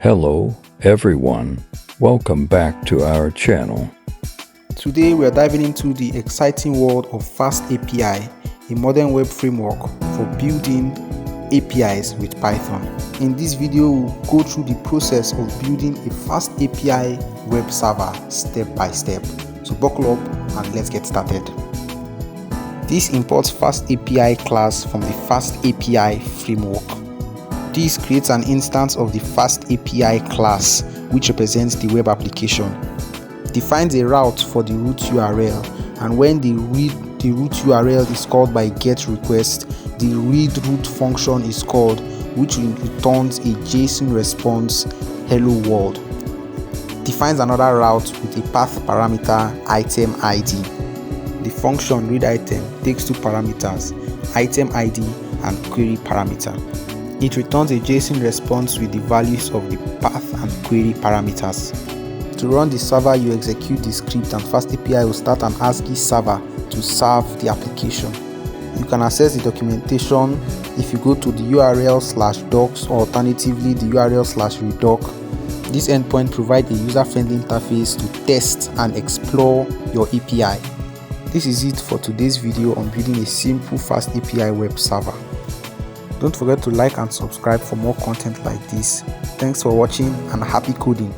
Hello everyone, welcome back to our channel. Today we are diving into the exciting world of FastAPI, a modern web framework for building APIs with Python. In this video we'll go through the process of building a FastAPI web server step by step. So buckle up and let's get started. This imports FastAPI class from the FastAPI framework. This creates an instance of the FastAPI class which represents the web application. Defines a route for the root URL, and when the root URL is called by getRequest, the readRoute function is called, which returns a JSON response hello world. Defines another route with a path parameter item ID. The function readItem takes two parameters, item ID and query parameter. It returns a JSON response with the values of the path and query parameters. To run the server, you execute the script and FastAPI will start an ASCII server to serve the application. You can access the documentation if you go to the URL/docs or alternatively the URL/redoc. This endpoint provides a user-friendly interface to test and explore your API. This is it for today's video on building a simple FastAPI web server. Don't forget to like and subscribe for more content like this. Thanks for watching and happy coding.